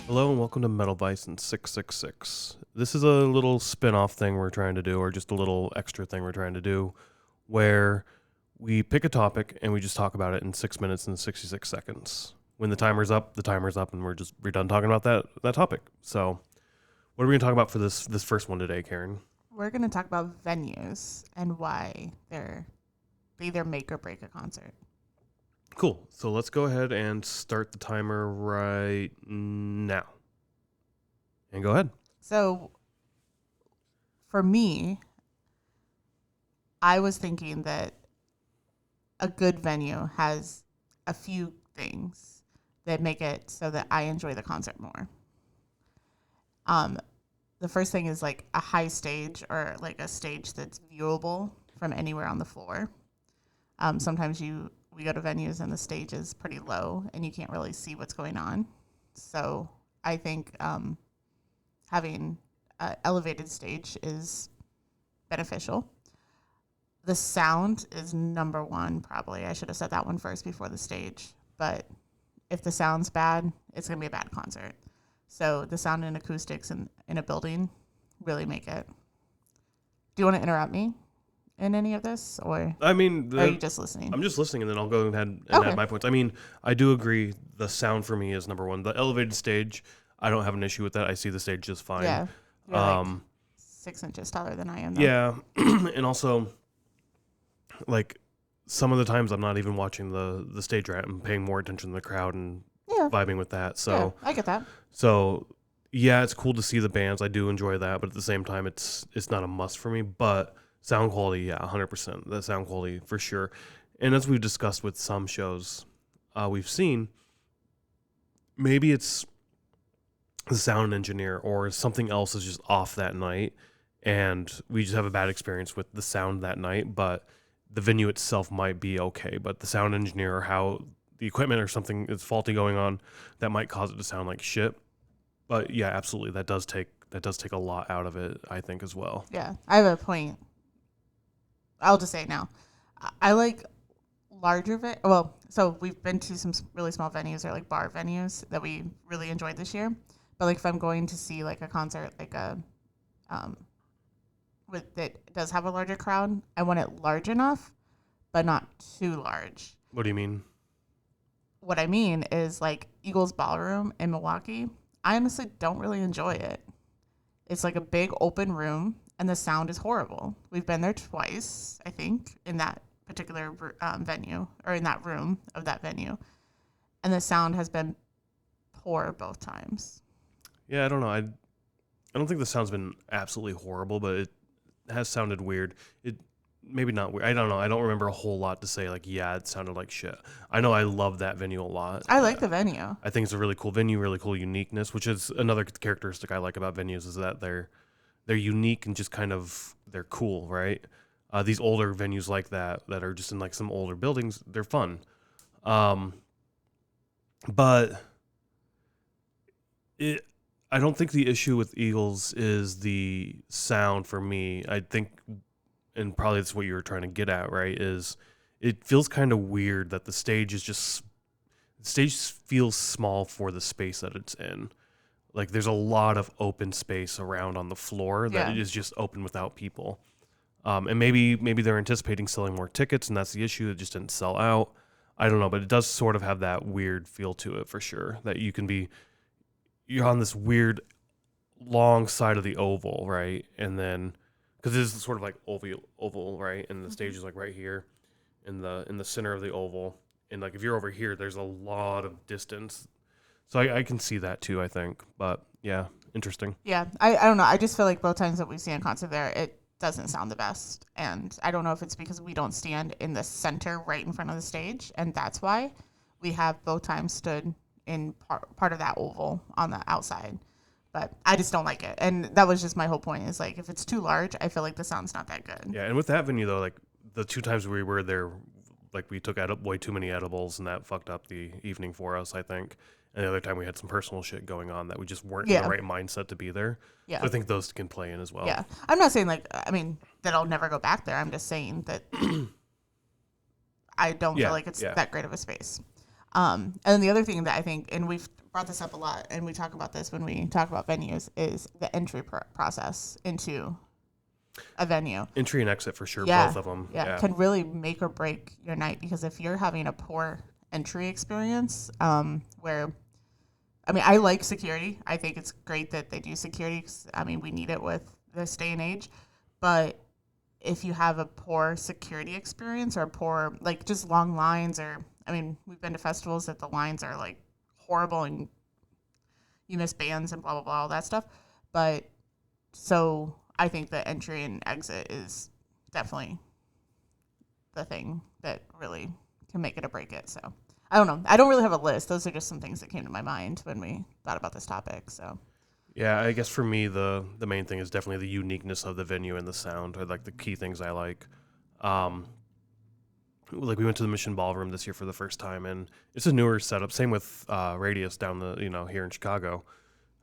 Hello and welcome to MetalVice in 666. This is a little spin-off thing we're trying to do, or just a little extra thing we're trying to do, where we pick a topic and we just talk about it in 6 minutes and 66 seconds. When the timer's up, and we're done talking about that topic. So, what are we gonna talk about for this first one today, Karen? We're going to talk about venues and why they either make or break a concert. Cool. So let's go ahead and start the timer right now. And go ahead. So, for me, I was thinking that a good venue has a few things that make it so that I enjoy the concert more. The first thing is like a high stage or like a stage that's viewable from anywhere on the floor. Sometimes we go to venues and the stage is pretty low and you can't really see what's going on. So I think having an elevated stage is beneficial. The sound is number one, probably. I should have said that one first before the stage. But if the sound's bad, it's going to be a bad concert. So the sound and acoustics in a building really make it. Do you want to interrupt me in any of this, or I mean, are you just listening? I'm just listening, and then I'll go ahead and Okay. add my points. I mean, I do agree. The sound for me is number one. The elevated stage, I don't have an issue with that. I see the stage just fine. Yeah. You're like 6 inches taller than I am, though. Yeah, and also, like, some of the times I'm not even watching the stage right. I'm paying more attention to the crowd and Yeah. vibing with that. So, Yeah, I get that. so yeah, it's cool to see the bands. I do enjoy that, but at the same time, it's not a must for me. But sound quality, yeah, 100%. The sound quality for sure. And as we've discussed with some shows we've seen, maybe it's the sound engineer or something else is just off that night, and we just have a bad experience with the sound that night. But the venue itself might be okay, but the sound engineer or how the equipment or something is faulty going on, that might cause it to sound like shit. But yeah, absolutely, that does take a lot out of it, I think, as well. Yeah, I have a point. I'll just say it now. I like larger so we've been to some really small venues or like bar venues that we really enjoyed this year. But like if I'm going to see like a concert, like a that does have a larger crowd, I want it large enough, but not too large. What do you mean? What I mean is like Eagles Ballroom in Milwaukee. I honestly don't really enjoy it. It's like a big open room, and the sound is horrible. We've been there twice, I think, in that particular venue, or in that room of that venue, and the sound has been poor both times. Yeah, I don't know. I don't think the sound's been absolutely horrible, but it has sounded weird. It maybe not weird. I don't know. I don't remember a whole lot to say like, yeah, it sounded like shit. I know I love that venue a lot. I like the venue. I think it's a really cool venue, really cool uniqueness, which is another characteristic I like about venues is that they're unique and just kind of they're cool, right? These older venues like that are just in like some older buildings, they're fun. But I don't think the issue with Eagles is the sound for me. I think, and probably that's what you were trying to get at, right? Is it feels kind of weird that the stage feels small for the space that it's in. Like there's a lot of open space around on the floor that it is just open without people. And maybe they're anticipating selling more tickets, and that's the issue. It just didn't sell out. I don't know, but it does sort of have that weird feel to it for sure. That you're on this weird long side of the oval, right? And then because this is sort of like oval, right? And the stage is like right here in the center of the oval. And like if you're over here, there's a lot of distance. So I can see that too, I think. But yeah, interesting. Yeah, I don't know. I just feel like both times that we've seen a concert there, it doesn't sound the best. And I don't know if it's because we don't stand in the center right in front of the stage. And that's why we have both times stood in part of that oval on the outside. But I just don't like it. And that was just my whole point is like if it's too large, I feel like the sound's not that good. Yeah, and with that venue though, like the two times we were there, like we took way too many edibles and that fucked up the evening for us, I think. And the other time we had some personal shit going on that we just weren't in the right mindset to be there. Yeah. So I think those can play in as well. Yeah. I'm not saying that I'll never go back there. I'm just saying that I don't feel like it's that great of a space. And the other thing that I think, and we've brought this up a lot, and we talk about this when we talk about venues, is the entry process into a venue. Entry and exit for sure, Yeah, both of them. yeah, Yeah. can really make or break your night, because if you're having a poor entry experience, where, I mean, I like security. I think it's great that they do security, 'cause, I mean, we need it with this day and age. But if you have a poor security experience, or a poor, like, just long lines, or, I mean, we've been to festivals that the lines are like horrible and you miss bands and blah, blah, blah, all that stuff. But so I think the entry and exit is definitely the thing that really can make it or break it. So I don't know. I don't really have a list. Those are just some things that came to my mind when we thought about this topic. So Yeah, I guess for me the main thing is definitely the uniqueness of the venue and the sound are like the key things I like. Like we went to the Mission Ballroom this year for the first time, and it's a newer setup. Same with Radius down the here in Chicago,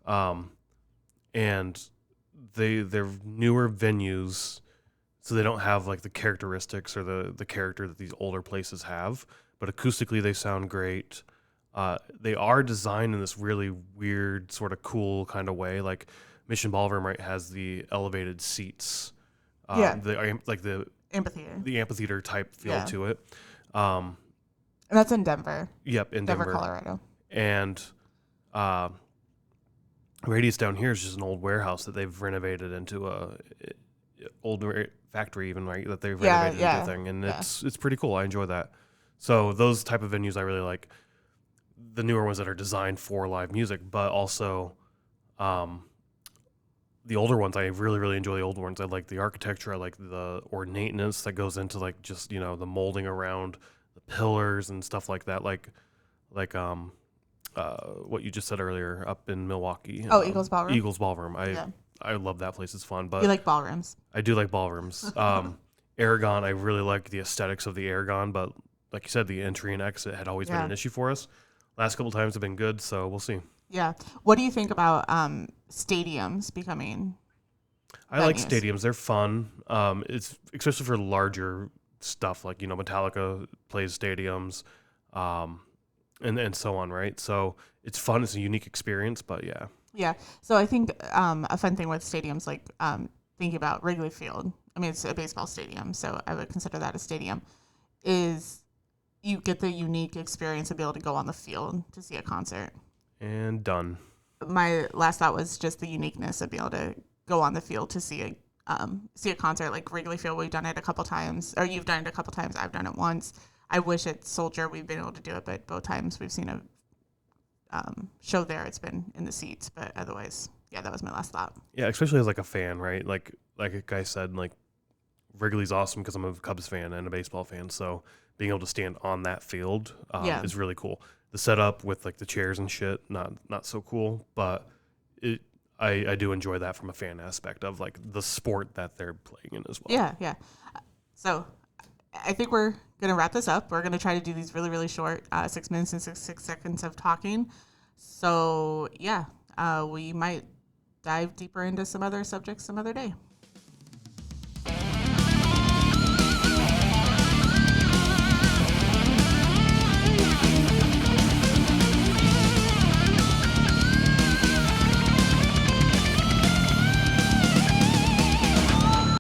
and they're newer venues, so they don't have like the characteristics or the character that these older places have. But acoustically, they sound great. They are designed in this really weird, sort of cool kind of way. Like Mission Ballroom, right, has the elevated seats. Yeah. Like amphitheater. the amphitheater type feel Yeah. to it. Um, And that's in Denver, yep, in Denver. Colorado. And Radius down here is just an old warehouse that they've renovated into a old factory, even, right, that they've renovated into a thing, and it's pretty cool. I enjoy that. So those type of venues I really like. The newer ones that are designed for live music, but also the older ones. I really, really enjoy the older ones. I like the architecture. I like the ornateness that goes into like just the molding around the pillars and stuff like that. Like what you just said earlier up in Milwaukee. Eagles Ballroom. Eagles Ballroom. I love that place. It's fun. But You like ballrooms? I do like ballrooms. Aragon. I really like the aesthetics of the Aragon, but like you said, the entry and exit had always been an issue for us. Last couple times have been good, so we'll see. Yeah. What do you think about stadiums becoming I like venues? stadiums. They're fun. It's especially for larger stuff like Metallica plays stadiums, and so on, right? So it's fun. It's a unique experience, but yeah. Yeah. So I think a fun thing with stadiums, like thinking about Wrigley Field, I mean, it's a baseball stadium, so I would consider that a stadium, is you get the unique experience of being able to go on the field to see a concert. And done. My last thought was just the uniqueness of being able to go on the field to see a concert. Like Wrigley Field, we've done it a couple times, or you've done it a couple times. I've done it once. I wish at Soldier we've been able to do it, but both times we've seen a show there, it's been in the seats. But otherwise, yeah, that was my last thought. Yeah, especially as like a fan, right? Like a guy said, like Wrigley's awesome because I'm a Cubs fan and a baseball fan. So being able to stand on that field is really cool. The setup with like the chairs and shit, not so cool, but I do enjoy that from a fan aspect of like the sport that they're playing in as well. Yeah. So I think we're gonna wrap this up. We're gonna try to do these really, really short, 6 minutes and six seconds of talking. So yeah, we might dive deeper into some other subjects some other day.